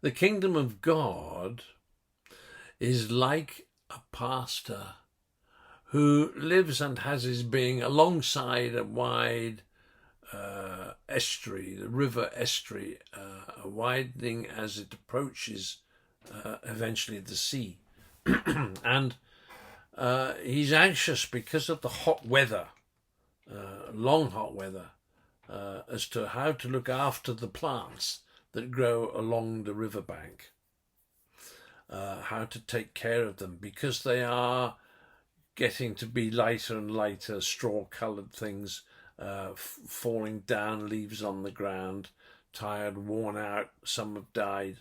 The kingdom of God is like a pastor who lives and has his being alongside a wide estuary, the river estuary, widening as it approaches eventually the sea. And he's anxious because of the hot weather, long hot weather, as to how to look after the plants that grow along the riverbank, how to take care of them, because they are getting to be lighter and lighter, straw-coloured things, falling down, leaves on the ground, tired, worn out, some have died.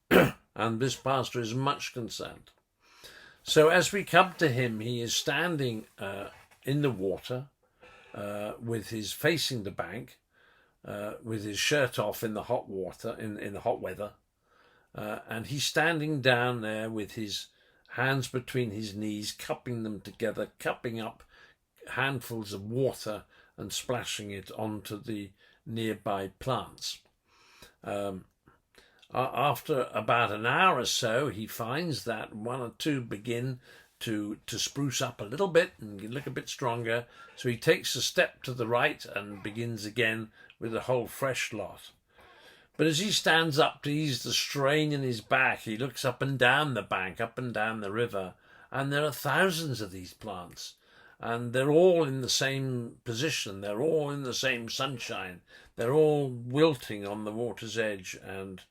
And this pastor is much concerned. So as we come to him, he is standing in the water, with his facing the bank, with his shirt off in the hot water, in the hot weather, and he's standing down there with his hands between his knees, cupping them together, cupping up handfuls of water and splashing it onto the nearby plants. After about an hour or so, he finds that one or two begin to spruce up a little bit and look a bit stronger. So he takes a step to the right and begins again with a whole fresh lot. But as he stands up to ease the strain in his back, he looks up and down the bank, up and down the river, and there are thousands of these plants. And they're all in the same position. They're all in the same sunshine. They're all wilting on the water's edge, and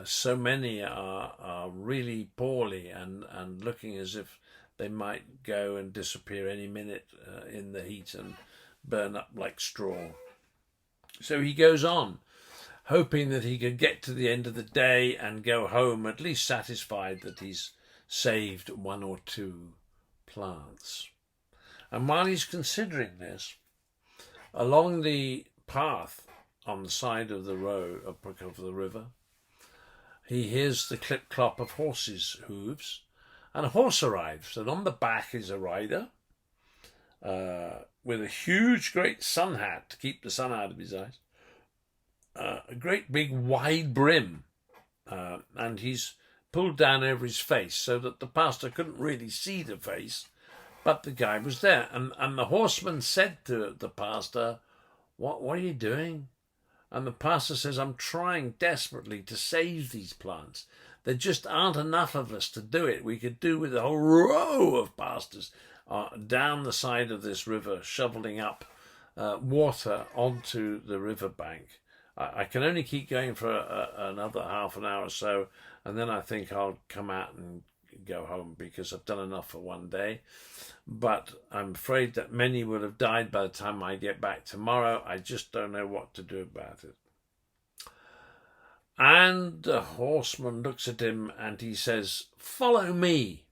so many are really poorly and looking as if they might go and disappear any minute in the heat and burn up like straw. So he goes on, hoping that he could get to the end of the day and go home at least satisfied that he's saved one or two plants. And while he's considering this, along the path on the side of the road of the river, he hears the clip-clop of horses' hooves, and a horse arrives, and on the back is a rider with a huge, great sun hat to keep the sun out of his eyes, a great big wide brim, and he's pulled down over his face so that the pastor couldn't really see the face, but the guy was there. And the horseman said to the pastor, what are you doing? And the pastor says, I'm trying desperately to save these plants. There just aren't enough of us to do it. We could do with a whole row of pastors down the side of this river, shoveling up water onto the riverbank. I can only keep going for another half an hour or so, and then I think I'll come out and go home because I've done enough for one day. But I'm afraid that many will have died by the time I get back tomorrow. I just don't know what to do about it. And the horseman looks at him and he says, follow me.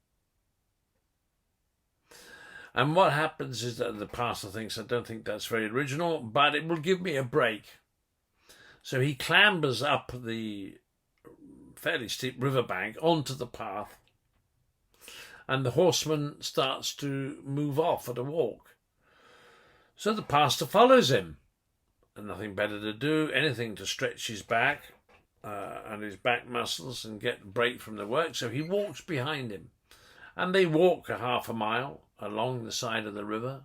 And what happens is that the pastor thinks, I don't think that's very original, but it will give me a break. So he clambers up the fairly steep riverbank onto the path, and the horseman starts to move off at a walk. So the pastor follows him, and nothing better to do, anything to stretch his back and his back muscles and get a break from the work. So he walks behind him, and they walk a half a mile along the side of the river,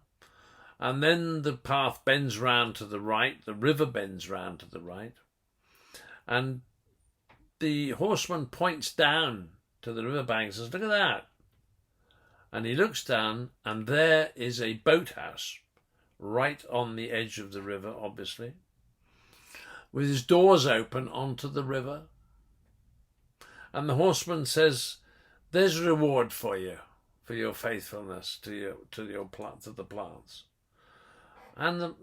and then the path bends round to the right, the river bends round to the right, and the horseman points down to the riverbank and says, look at that. And he looks down, and there is a boathouse right on the edge of the river, obviously, with his doors open onto the river. And the horseman says, there's a reward for you, for your faithfulness to the plants. And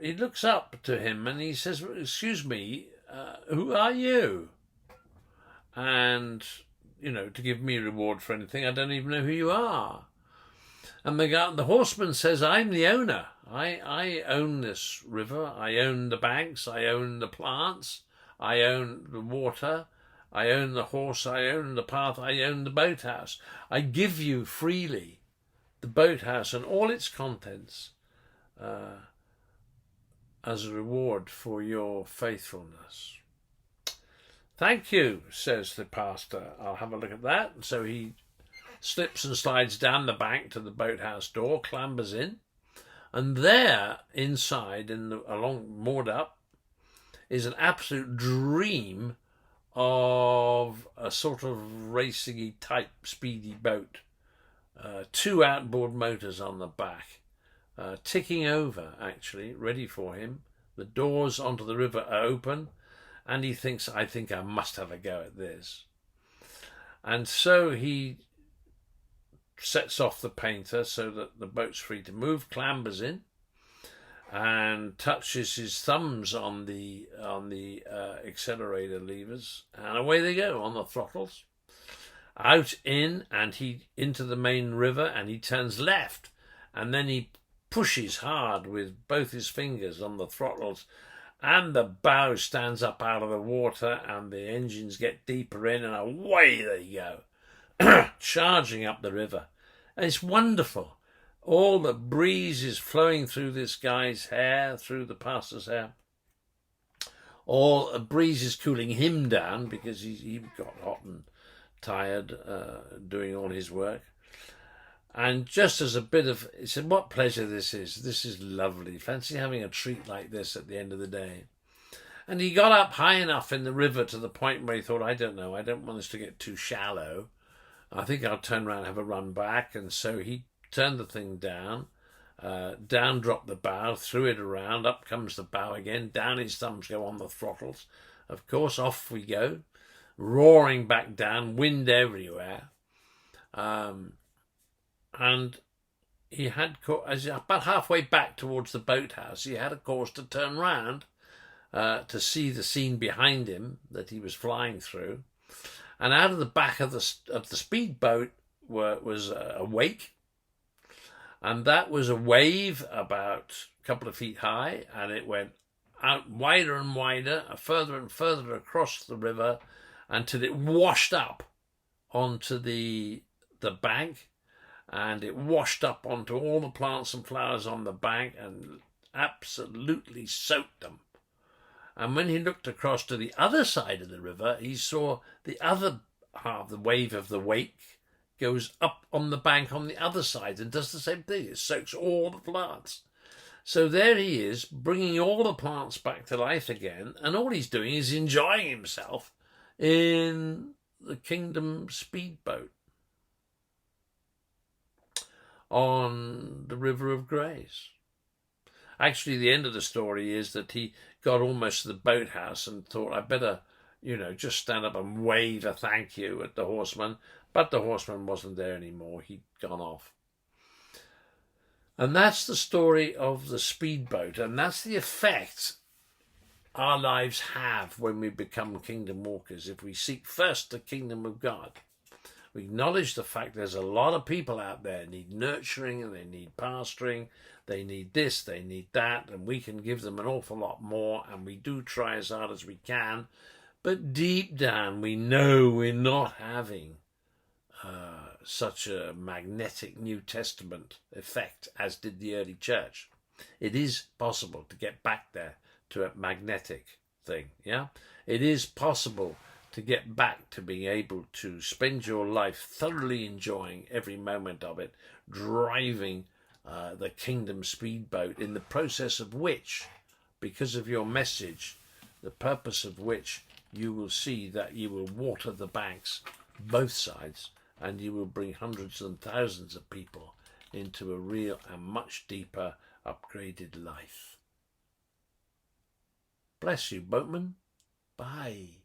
he looks up to him and he says, excuse me, who are you? And, to give me a reward for anything, I don't even know who you are. And the horseman says, I'm the owner. I own this river. I own the banks. I own the plants. I own the water. I own the horse. I own the path. I own the boathouse. I give you freely the boathouse and all its contents as a reward for your faithfulness. "Thank you," says the pastor. "I'll have a look at that." And so he slips and slides down the bank to the boathouse door, clambers in, and there, inside, along moored up, is an absolute dream of a sort of racingy type speedy boat. Two outboard motors on the back, ticking over, actually, ready for him. The doors onto the river are open, and he thinks, "I think I must have a go at this." And so he sets off the painter so that the boat's free to move, clambers in, and touches his thumbs on the accelerator levers, and away they go on the throttles. Out, in, and he into the main river, and he turns left, and then he pushes hard with both his fingers on the throttles, and the bow stands up out of the water, and the engines get deeper in, and away they go, charging up the river. And it's wonderful. All the breeze is flowing through this guy's hair, through the pastor's hair. All the breeze is cooling him down because he got hot and tired doing all his work. And just as a bit of, he said, "What pleasure this is. This is lovely. Fancy having a treat like this at the end of the day." And he got up high enough in the river to the point where he thought, I don't want this to get too shallow. I think I'll turn around and have a run back. And so he turned the thing down, down dropped the bow, threw it around, up comes the bow again, down his thumbs go on the throttles. Of course, off we go, roaring back down, wind everywhere. And he had, as about halfway back towards the boathouse, he had, of course, to turn round to see the scene behind him that he was flying through. And out of the back of the speedboat was a wake, and that was a wave about a couple of feet high, and it went out wider and wider, further and further across the river, until it washed up onto the bank, and it washed up onto all the plants and flowers on the bank and absolutely soaked them. And when he looked across to the other side of the river, he saw the other half, the wave of the wake, goes up on the bank on the other side and does the same thing. It soaks all the plants. So there he is, bringing all the plants back to life again, and all he's doing is enjoying himself in the Kingdom Speedboat on the River of Grace. Actually, the end of the story is that he got almost to the boathouse and thought, I better, just stand up and wave a thank you at the horseman. But the horseman wasn't there anymore. He'd gone off. And that's the story of the speedboat. And that's the effect our lives have when we become kingdom walkers. If we seek first the kingdom of God, we acknowledge the fact there's a lot of people out there need nurturing, and they need pastoring, they need this, they need that, and we can give them an awful lot more, and we do try as hard as we can, but deep down we know we're not having such a magnetic New Testament effect as did the early church. It is possible to get back there to a magnetic thing, yeah? It is possible to get back to being able to spend your life thoroughly enjoying every moment of it, driving the Kingdom Speedboat, in the process of which, because of your message, the purpose of which, you will see that you will water the banks, both sides, and you will bring hundreds and thousands of people into a real and much deeper, upgraded life. Bless you, boatman. Bye.